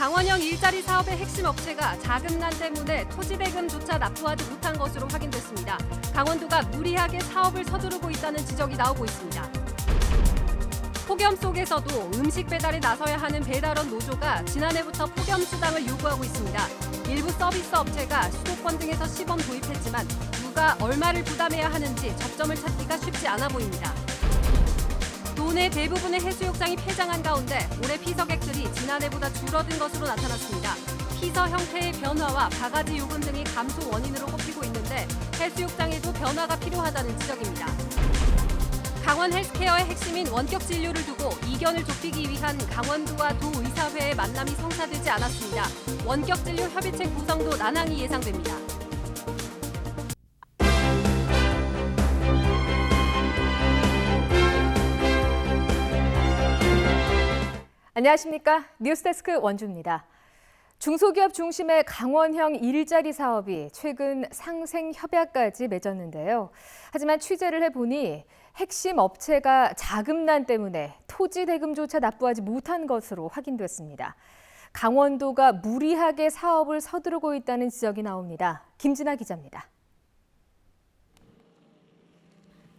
강원형 일자리 사업의 핵심 업체가 자금난 때문에 토지대금조차 납부하지 못한 것으로 확인됐습니다. 강원도가 무리하게 사업을 서두르고 있다는 지적이 나오고 있습니다. 폭염 속에서도 음식 배달에 나서야 하는 배달원 노조가 지난해부터 폭염 수당을 요구하고 있습니다. 일부 서비스 업체가 수도권 등에서 시범 도입했지만 누가 얼마를 부담해야 하는지 접점을 찾기가 쉽지 않아 보입니다. 도내 대부분의 해수욕장이 폐장한 가운데 올해 피서객들이 지난해보다 줄어든 것으로 나타났습니다. 피서 형태의 변화와 바가지 요금 등이 감소 원인으로 꼽히고 있는데 해수욕장에도 변화가 필요하다는 지적입니다. 강원 헬스케어의 핵심인 원격 진료를 두고 이견을 좁히기 위한 강원도와 도의사회의 만남이 성사되지 않았습니다. 원격 진료 협의체 구성도 난항이 예상됩니다. 안녕하십니까. 뉴스데스크 원주입니다. 중소기업 중심의 강원형 일자리 사업이 최근 상생 협약까지 맺었는데요. 하지만 취재를 해보니 핵심 업체가 자금난 때문에 토지 대금조차 납부하지 못한 것으로 확인됐습니다. 강원도가 무리하게 사업을 서두르고 있다는 지적이 나옵니다. 김진아 기자입니다.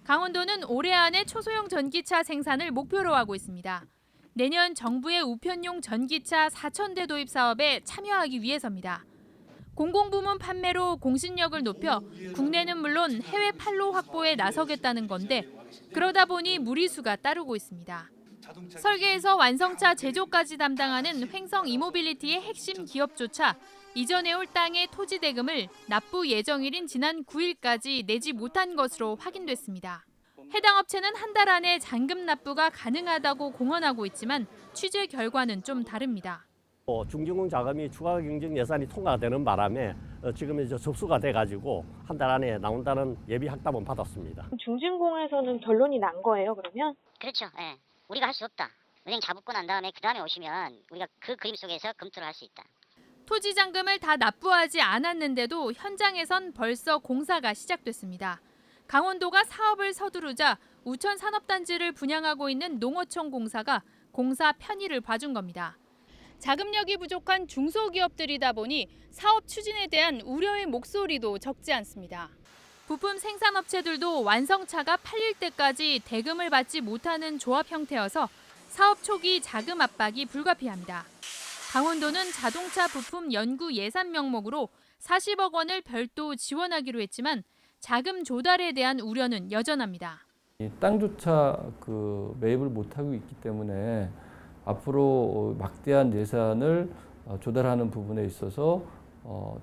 강원도는 올해 안에 초소형 전기차 생산을 목표로 하고 있습니다. 내년 정부의 우편용 전기차 4,000대 도입 사업에 참여하기 위해서입니다. 공공부문 판매로 공신력을 높여 국내는 물론 해외 판로 확보에 나서겠다는 건데 그러다 보니 무리수가 따르고 있습니다. 설계에서 완성차 제조까지 담당하는 횡성 이모빌리티의 핵심 기업조차 이전해올 땅의 토지 대금을 납부 예정일인 지난 9일까지 내지 못한 것으로 확인됐습니다. 해당 업체는 한 달 안에 잔금 납부가 가능하다고 공언하고 있지만 취재 결과는 좀 다릅니다. 중진공 자금이 추가 경정 예산이 통과되는 바람에 지금 이제 접수가 돼가지고 한 달 안에 나온다는 예비 확답은 받았습니다. 중진공에서는 결론이 난 거예요, 그러면? 그렇죠. 예. 우리가 할 수 없다. 은행 잡고 난 다음에 그 다음에 오시면 우리가 그 그림 속에서 검토를 할 수 있다. 토지 잔금을 다 납부하지 않았는데도 현장에선 벌써 공사가 시작됐습니다. 강원도가 사업을 서두르자 우천 산업단지를 분양하고 있는 농어촌 공사가 공사 편의를 봐준 겁니다. 자금력이 부족한 중소기업들이다 보니 사업 추진에 대한 우려의 목소리도 적지 않습니다. 부품 생산업체들도 완성차가 팔릴 때까지 대금을 받지 못하는 조합 형태여서 사업 초기 자금 압박이 불가피합니다. 강원도는 자동차 부품 연구 예산 명목으로 40억 원을 별도 지원하기로 했지만 자금 조달에 대한 우려는 여전합니다. 땅조차 매입을 못하고 있기 때문에 앞으로 막대한 예산을 조달하는 부분에 있어서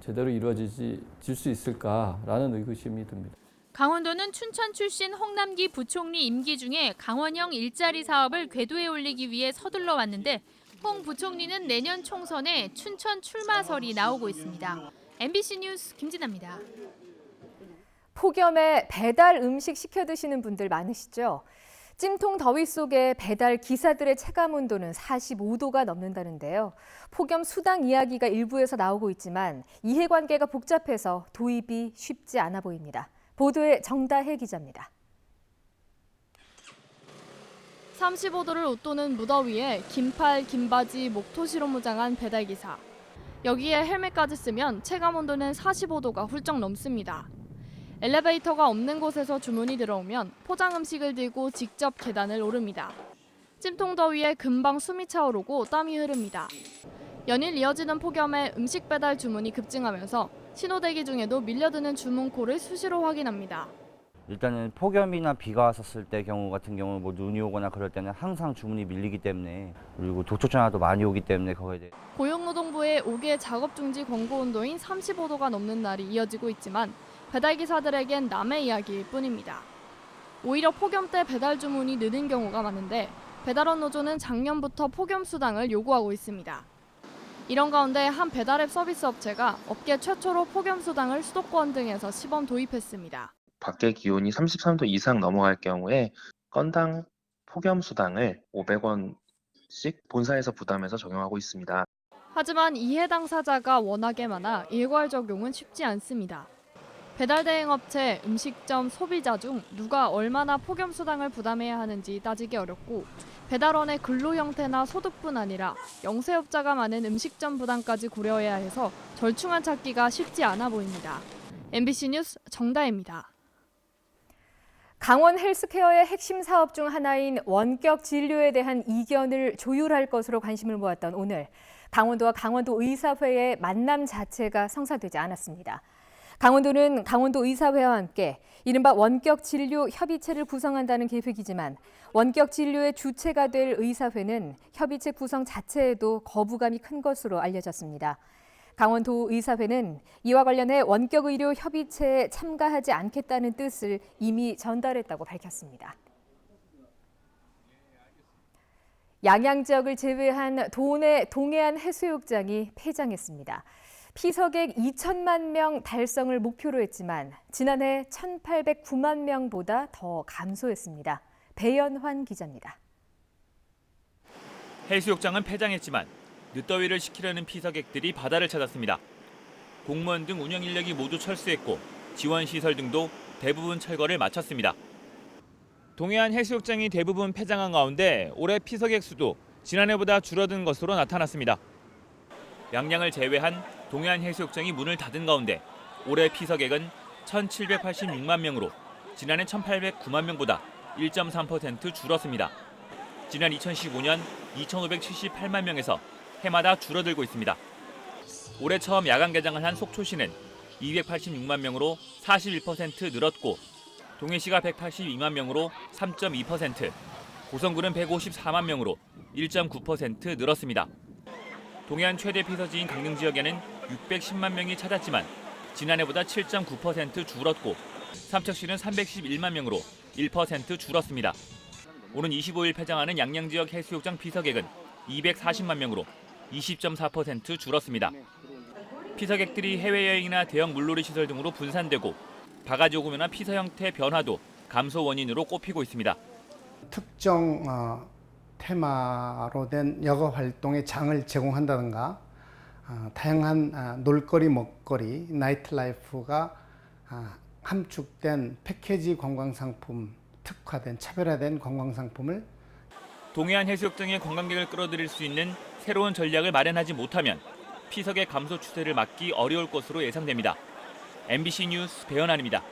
제대로 이루어질 수 있을까라는 의구심이 듭니다. 강원도는 춘천 출신 홍남기 부총리 임기 중에 강원형 일자리 사업을 궤도에 올리기 위해 서둘러 왔는데 홍 부총리는 내년 총선에 춘천 출마설이 나오고 있습니다. MBC 뉴스 김진아입니다. 폭염에 배달 음식 시켜 드시는 분들 많으시죠? 찜통 더위 속에 배달 기사들의 체감 온도는 45도가 넘는다는데요. 폭염 수당 이야기가 일부에서 나오고 있지만 이해관계가 복잡해서 도입이 쉽지 않아 보입니다. 보도에 정다혜 기자입니다. 35도를 웃도는 무더위에 긴팔, 긴바지, 목토시로 무장한 배달기사. 여기에 헬멧까지 쓰면 체감 온도는 45도가 훌쩍 넘습니다. 엘리베이터가 없는 곳에서 주문이 들어오면 포장 음식을 들고 직접 계단을 오릅니다. 찜통 더위에 금방 숨이 차오르고 땀이 흐릅니다. 연일 이어지는 폭염에 음식 배달 주문이 급증하면서 신호대기 중에도 밀려드는 주문콜을 수시로 확인합니다. 일단은 폭염이나 비가 왔었을 때 경우 같은 경우는 눈이 오거나 그럴 때는 항상 주문이 밀리기 때문에 그리고 도초 전화도 많이 오기 때문에 거기에 대해 고용노동부의 5개 작업 중지 권고 온도인 35도가 넘는 날이 이어지고 있지만 배달기사들에겐 남의 이야기일 뿐입니다. 오히려 폭염 때 배달 주문이 느는 경우가 많은데 배달원 노조는 작년부터 폭염 수당을 요구하고 있습니다. 이런 가운데 한 배달앱 서비스 업체가 업계 최초로 폭염 수당을 수도권 등에서 시범 도입했습니다. 밖의 기온이 33도 이상 넘어갈 경우에 건당 폭염 수당을 500원씩 본사에서 부담해서 적용하고 있습니다. 하지만 이해 당사자가 워낙에 많아 일괄 적용은 쉽지 않습니다. 배달 대행 업체, 음식점, 소비자 중 누가 얼마나 폭염 수당을 부담해야 하는지 따지기 어렵고 배달원의 근로 형태나 소득뿐 아니라 영세업자가 많은 음식점 부담까지 고려해야 해서 절충안 찾기가 쉽지 않아 보입니다. MBC 뉴스 정다혜입니다. 강원 헬스케어의 핵심 사업 중 하나인 원격 진료에 대한 이견을 조율할 것으로 관심을 모았던 오늘, 강원도와 강원도 의사회의 만남 자체가 성사되지 않았습니다. 강원도는 강원도 의사회와 함께 이른바 원격 진료 협의체를 구성한다는 계획이지만 원격 진료의 주체가 될 의사회는 협의체 구성 자체에도 거부감이 큰 것으로 알려졌습니다. 강원도 의사회는 이와 관련해 원격 의료 협의체에 참가하지 않겠다는 뜻을 이미 전달했다고 밝혔습니다. 양양 지역을 제외한 도내 동해안 해수욕장이 폐장했습니다. 피서객 2천만 명 달성을 목표로 했지만 지난해 1,809만 명보다 더 감소했습니다. 배연환 기자입니다. 해수욕장은 폐장했지만 늦더위를 식히려는 피서객들이 바다를 찾았습니다. 공무원 등 운영 인력이 모두 철수했고 지원 시설 등도 대부분 철거를 마쳤습니다. 동해안 해수욕장이 대부분 폐장한 가운데 올해 피서객 수도 지난해보다 줄어든 것으로 나타났습니다. 양양을 제외한 동해안 해수욕장이 문을 닫은 가운데 올해 피서객은 1,786만 명으로 지난해 1,809만 명보다 1.3% 줄었습니다. 지난 2015년 2,578만 명에서 해마다 줄어들고 있습니다. 올해 처음 야간 개장을 한 속초시는 286만 명으로 41% 늘었고 동해시가 182만 명으로 3.2%, 고성군은 154만 명으로 1.9% 늘었습니다. 동해안 최대 피서지인 강릉 지역에는 610만 명이 찾았지만 지난해보다 7.9% 줄었고 삼척시는 311만 명으로 1% 줄었습니다. 오는 25일 폐장하는 양양 지역 해수욕장 피서객은 240만 명으로 20.4% 줄었습니다. 피서객들이 해외여행이나 대형 물놀이 시설 등으로 분산되고 바가지 요금이나 피서 형태 변화도 감소 원인으로 꼽히고 있습니다. 특정 테마로 된 여가 활동의 장을 제공한다든가 다양한 놀거리, 먹거리, 나이트 라이프가 함축된 패키지 관광상품, 특화된 차별화된 관광상품을 동해안 해수욕장의 관광객을 끌어들일 수 있는 새로운 전략을 마련하지 못하면 피서객 감소 추세를 막기 어려울 것으로 예상됩니다. MBC 뉴스 배연환입니다.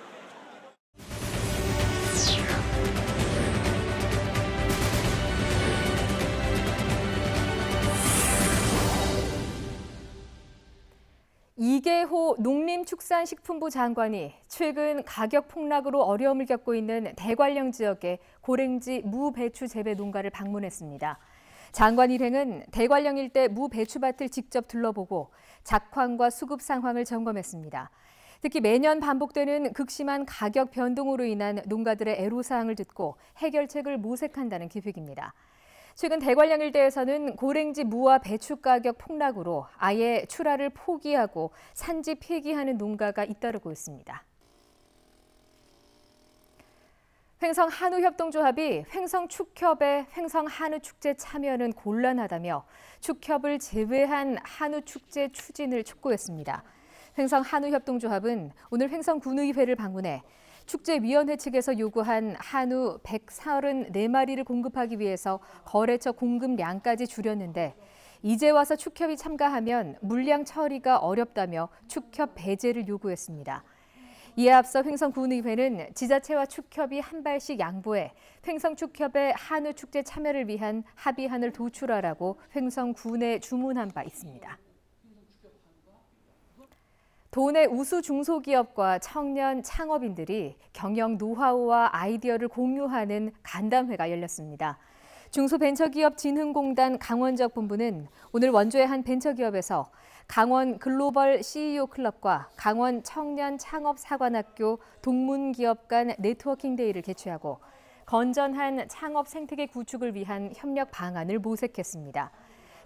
이계호 농림축산식품부 장관이 최근 가격 폭락으로 어려움을 겪고 있는 대관령 지역의 고랭지 무배추 재배 농가를 방문했습니다. 장관 일행은 대관령 일대 무배추밭을 직접 둘러보고 작황과 수급 상황을 점검했습니다. 특히 매년 반복되는 극심한 가격 변동으로 인한 농가들의 애로사항을 듣고 해결책을 모색한다는 계획입니다. 최근 대관령 일대에서는 고랭지 무와 배추 가격 폭락으로 아예 출하를 포기하고 산지 폐기하는 농가가 잇따르고 있습니다. 횡성 한우협동조합이 횡성 축협의 횡성 한우축제 참여는 곤란하다며 축협을 제외한 한우축제 추진을 촉구했습니다. 횡성 한우협동조합은 오늘 횡성군의회를 방문해 축제위원회 측에서 요구한 한우 134마리를 공급하기 위해서 거래처 공급량까지 줄였는데 이제 와서 축협이 참가하면 물량 처리가 어렵다며 축협 배제를 요구했습니다. 이에 앞서 횡성군의회는 지자체와 축협이 한 발씩 양보해 횡성축협의 한우축제 참여를 위한 합의안을 도출하라고 횡성군에 주문한 바 있습니다. 도내 우수 중소기업과 청년 창업인들이 경영 노하우와 아이디어를 공유하는 간담회가 열렸습니다. 중소벤처기업진흥공단 강원지역 본부는 오늘 원주의 한 벤처기업에서 강원 글로벌 CEO 클럽과 강원 청년 창업사관학교 동문기업 간 네트워킹 데이를 개최하고 건전한 창업 생태계 구축을 위한 협력 방안을 모색했습니다.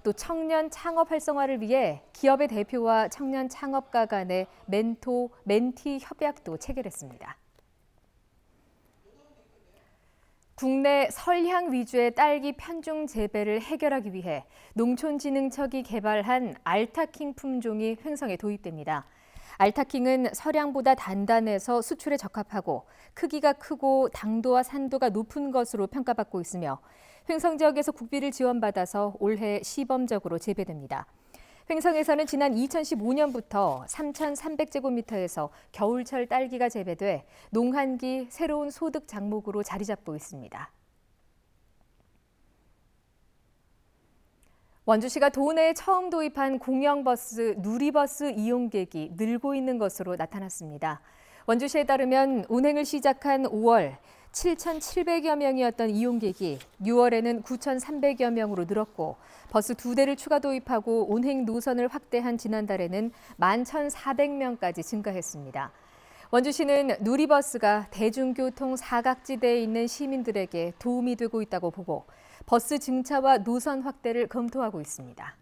또 청년 창업 활성화를 위해 기업의 대표와 청년 창업가 간의 멘티 협약도 체결했습니다. 국내 설향 위주의 딸기 편중 재배를 해결하기 위해 농촌진흥청이 개발한 알타킹 품종이 횡성에 도입됩니다. 알타킹은 서량보다 단단해서 수출에 적합하고 크기가 크고 당도와 산도가 높은 것으로 평가받고 있으며 횡성 지역에서 국비를 지원받아서 올해 시범적으로 재배됩니다. 횡성에서는 지난 2015년부터 3,300제곱미터에서 겨울철 딸기가 재배돼 농한기 새로운 소득 작목으로 자리 잡고 있습니다. 원주시가 도내에 처음 도입한 공영버스, 누리버스 이용객이 늘고 있는 것으로 나타났습니다. 원주시에 따르면 운행을 시작한 5월 7,700여 명이었던 이용객이 6월에는 9,300여 명으로 늘었고 버스 2대를 추가 도입하고 운행 노선을 확대한 지난달에는 11,400명까지 증가했습니다. 원주시는 누리버스가 대중교통 사각지대에 있는 시민들에게 도움이 되고 있다고 보고 버스 증차와 노선 확대를 검토하고 있습니다.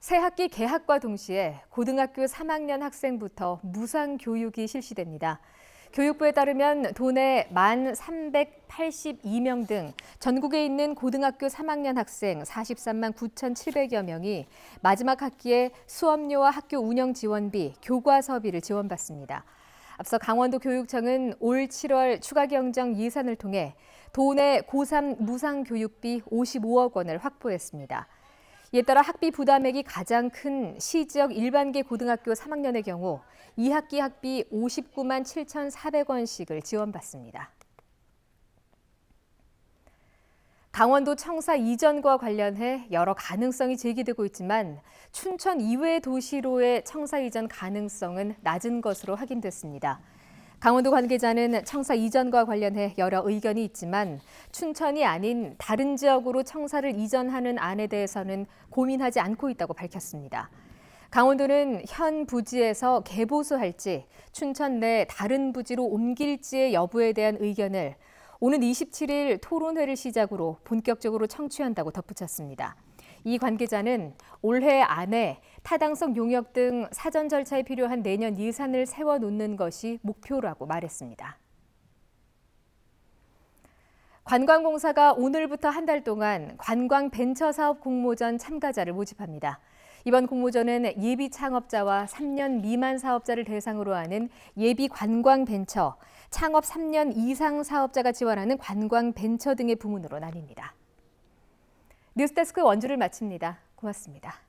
새 학기 개학과 동시에 고등학교 3학년 학생부터 무상교육이 실시됩니다. 교육부에 따르면 도내 1,382명 등 전국에 있는 고등학교 3학년 학생 43만 9,700여 명이 마지막 학기에 수업료와 학교 운영 지원비, 교과서비를 지원받습니다. 앞서 강원도 교육청은 올 7월 추가 경정 예산을 통해 도내 고3 무상교육비 55억 원을 확보했습니다. 이에 따라 학비 부담액이 가장 큰 시지역 일반계 고등학교 3학년의 경우 2학기 학비 59만 7,400원씩을 지원받습니다. 강원도 청사 이전과 관련해 여러 가능성이 제기되고 있지만 춘천 이외 도시로의 청사 이전 가능성은 낮은 것으로 확인됐습니다. 강원도 관계자는 청사 이전과 관련해 여러 의견이 있지만 춘천이 아닌 다른 지역으로 청사를 이전하는 안에 대해서는 고민하지 않고 있다고 밝혔습니다. 강원도는 현 부지에서 개보수할지 춘천 내 다른 부지로 옮길지의 여부에 대한 의견을 오는 27일 토론회를 시작으로 본격적으로 청취한다고 덧붙였습니다. 이 관계자는 올해 안에 타당성 용역 등 사전 절차에 필요한 내년 예산을 세워놓는 것이 목표라고 말했습니다. 관광공사가 오늘부터 한 달 동안 관광벤처사업 공모전 참가자를 모집합니다. 이번 공모전은 예비 창업자와 3년 미만 사업자를 대상으로 하는 예비 관광벤처, 창업 3년 이상 사업자가 지원하는 관광벤처 등의 부문으로 나뉩니다. 뉴스데스크 원주를 마칩니다. 고맙습니다.